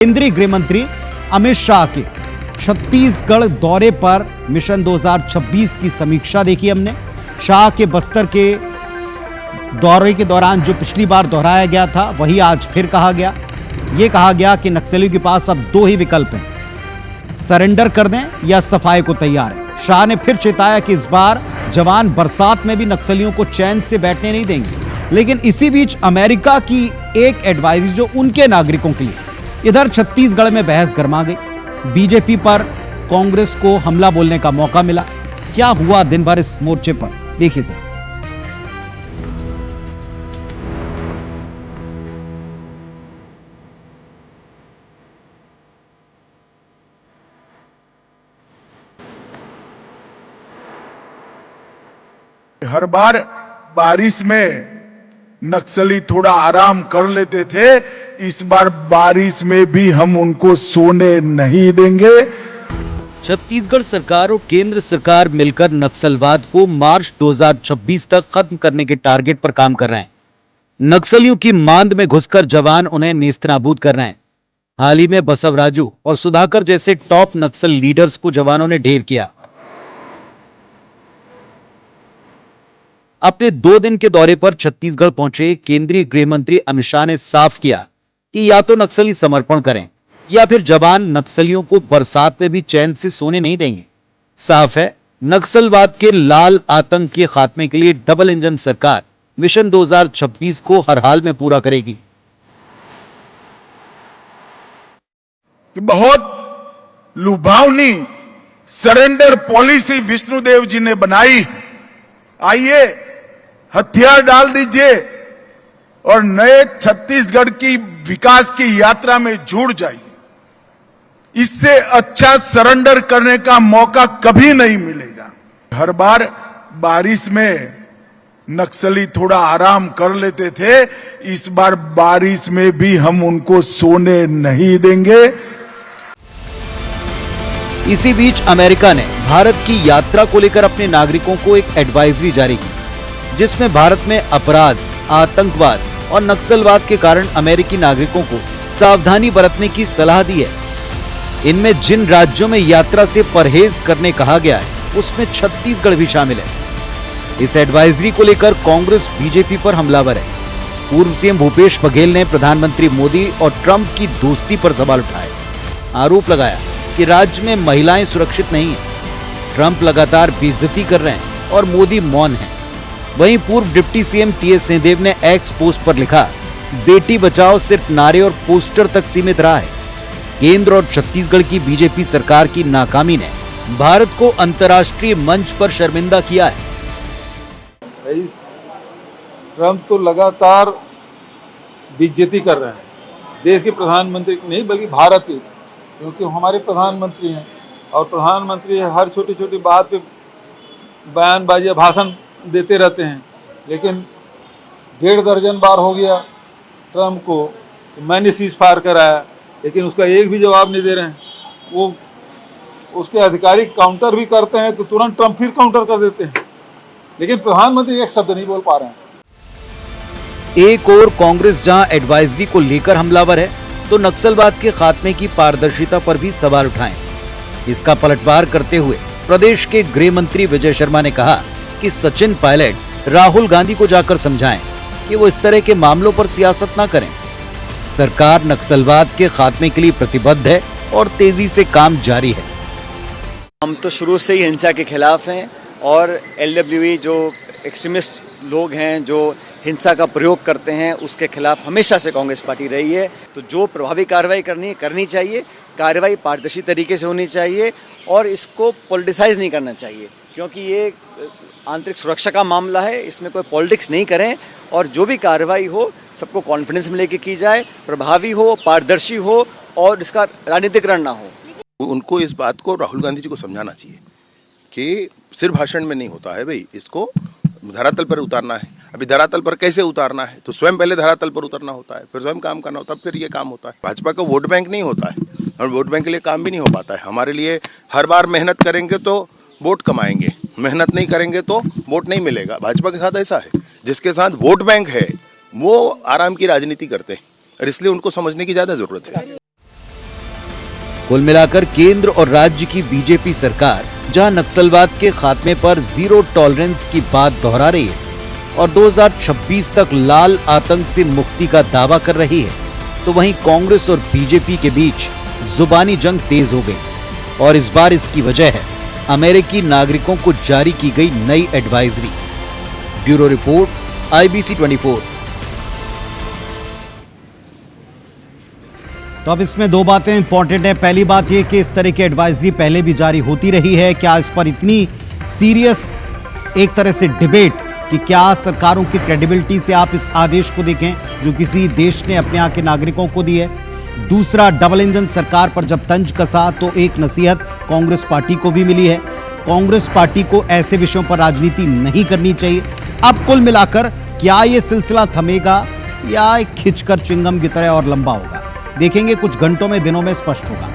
केंद्रीय गृह मंत्री अमित शाह के छत्तीसगढ़ दौरे पर मिशन 2026 की समीक्षा देखी हमने। शाह के बस्तर के दौरे के दौरान जो पिछली बार दोहराया गया था वही आज फिर कहा गया। यह कहा गया कि नक्सलियों के पास अब दो ही विकल्प हैं, सरेंडर कर दें या सफाई को तैयार है। शाह ने फिर चेताया कि इस बार जवान बरसात में भी नक्सलियों को चैन से बैठने नहीं देंगे। लेकिन इसी बीच अमेरिका की एक एडवाइजरी जो उनके नागरिकों के लिए, इधर छत्तीसगढ़ में बहस गरमा गई। बीजेपी पर कांग्रेस को हमला बोलने का मौका मिला। क्या हुआ दिन भर इस मोर्चे पर, देखिए सर। हर बार बारिश में नक्सली थोड़ा आराम कर लेते थे, इस बार बारिश में भी हम उनको सोने नहीं देंगे। छत्तीसगढ़ सरकार और केंद्र सरकार मिलकर नक्सलवाद को मार्च 2026 तक खत्म करने के टारगेट पर काम कर रहे हैं। नक्सलियों की मांद में घुसकर जवान उन्हें नेस्तनाबूद कर रहे हैं। हाल ही में बसवराजू और सुधाकर जैसे टॉप नक्सल लीडर्स को जवानों ने ढेर किया। अपने 2 दिन के दौरे पर छत्तीसगढ़ पहुंचे केंद्रीय गृह मंत्री अमित शाह ने साफ किया कि या तो नक्सली समर्पण करें या फिर जवान नक्सलियों को बरसात में भी चैन से सोने नहीं देंगे। साफ है, नक्सलवाद के लाल आतंक के खात्मे के लिए डबल इंजन सरकार मिशन 2026 को हर हाल में पूरा करेगी। बहुत लुभावनी सरेंडर पॉलिसी विष्णुदेव जी ने बनाई। आइए हथियार डाल दीजिए और नए छत्तीसगढ़ की विकास की यात्रा में जुड़ जाइए। इससे अच्छा सरेंडर करने का मौका कभी नहीं मिलेगा। हर बार बारिश में नक्सली थोड़ा आराम कर लेते थे, इस बार बारिश में भी हम उनको सोने नहीं देंगे। इसी बीच अमेरिका ने भारत की यात्रा को लेकर अपने नागरिकों को एक एडवाइजरी जारी की, जिसमें भारत में अपराध, आतंकवाद और नक्सलवाद के कारण अमेरिकी नागरिकों को सावधानी बरतने की सलाह दी है। इनमें जिन राज्यों में यात्रा से परहेज करने कहा गया है, उसमें छत्तीसगढ़ भी शामिल है। इस एडवाइजरी को लेकर कांग्रेस बीजेपी पर हमलावर है। पूर्व सीएम भूपेश बघेल ने प्रधानमंत्री मोदी और ट्रंप की दोस्ती पर सवाल उठाए। आरोप लगाया कि राज्य में महिलाएं सुरक्षित नहीं हैं। ट्रंप लगातार बेइज्जती कर रहे हैं और मोदी मौन हैं। वहीं पूर्व डिप्टी सीएम टीएस सिंहदेव ने एक्स पोस्ट पर लिखा, बेटी बचाओ सिर्फ नारे और पोस्टर तक सीमित रहा है। केंद्र और छत्तीसगढ़ की बीजेपी सरकार की नाकामी ने भारत को अंतर्राष्ट्रीय मंच पर शर्मिंदा किया है। ट्रंप तो लगातार बेइज्जती कर रहे हैं, देश के प्रधानमंत्री नहीं बल्कि भारत के, क्योंकि हमारे प्रधानमंत्री हैं और प्रधानमंत्री हर छोटी छोटी बात पे बयानबाजी भाषण देते रहते हैं। लेकिन 1.5 दर्जन बार हो गया ट्रंप को तो मैंने सीज फायर कराया, लेकिन उसका एक भी जवाब नहीं दे रहे हैं। वो उसके अधिकारी काउंटर भी करते हैं तो तुरंत ट्रंप फिर काउंटर कर देते हैं, लेकिन प्रधानमंत्री एक शब्द नहीं बोल पा रहे हैं। एक और कांग्रेस जहां एडवाइजरी को लेकर हमलावर है, तो नक्सलवाद के खात्मे की पारदर्शिता पर भी सवाल उठाएं। इसका पलटवार करते हुए प्रदेश के गृह मंत्री विजय शर्मा ने कहा कि सचिन पायलट राहुल गांधी को जाकर समझाएं कि वो इस तरह के मामलों पर सियासत ना करें। सरकार नक्सलवाद के खात्मे के लिए प्रतिबद्ध है और तेजी से काम जारी है। हम तो शुरू से ही हिंसा के खिलाफ हैं और LWE जो एक्सट्रीमिस्ट लोग हैं जो हिंसा का प्रयोग करते हैं उसके खिलाफ हमेशा से कांग्रेस पार्टी रही है। तो जो प्रभावी कार्रवाई करनी चाहिए, कार्रवाई पारदर्शी तरीके से होनी चाहिए और इसको पॉलिटिसाइज नहीं करना चाहिए, क्योंकि ये आंतरिक सुरक्षा का मामला है। इसमें कोई पॉलिटिक्स नहीं करें और जो भी कार्रवाई हो सबको कॉन्फिडेंस में लेके की जाए, प्रभावी हो, पारदर्शी हो और इसका राजनीतिकरण ना हो। उनको इस बात को राहुल गांधी जी को समझाना चाहिए कि सिर्फ भाषण में नहीं होता है भाई, इसको धरातल पर उतारना है। अभी धरातल पर कैसे उतारना है, तो स्वयं पहले धरातल पर उतरना होता है, फिर स्वयं काम करना होता है, फिर ये काम होता है। भाजपा का वोट बैंक नहीं होता है और वोट बैंक के लिए काम भी नहीं हो पाता है। हमारे लिए हर बार मेहनत करेंगे तो वोट कमाएंगे, मेहनत नहीं करेंगे तो वोट नहीं मिलेगा। भाजपा के साथ ऐसा है, जिसके साथ वोट बैंक है वो आराम की राजनीति करते हैं और इसलिए उनको समझने की ज्यादा जरूरत है। कुल मिलाकर केंद्र और राज्य की बीजेपी सरकार जहां नक्सलवाद के खात्मे पर जीरो टॉलरेंस की बात दोहरा रही है और 2026 तक लाल आतंक से मुक्ति का दावा कर रही है, तो वहीं कांग्रेस और बीजेपी के बीच जुबानी जंग तेज हो गई और इस बार इसकी वजह है अमेरिकी नागरिकों को जारी की गई नई एडवाइजरी। Bureau report, IBC 24। तो अब इसमें दो बातें इंपॉर्टेंट है। पहली बात यह कि इस तरह की एडवाइजरी पहले भी जारी होती रही है, क्या इस पर इतनी सीरियस एक तरह से डिबेट कि क्या सरकारों की क्रेडिबिलिटी से आप इस आदेश को देखें जो किसी देश ने अपने यहाँ के नागरिकों को दी है। दूसरा, डबल इंजन सरकार पर जब तंज कसा तो एक नसीहत कांग्रेस पार्टी को भी मिली है, कांग्रेस पार्टी को ऐसे विषयों पर राजनीति नहीं करनी चाहिए। अब कुल मिलाकर क्या ये सिलसिला थमेगा या एक खिंचकर च्युइंगम की तरह और लंबा होगा, देखेंगे। कुछ घंटों में, दिनों में स्पष्ट होगा।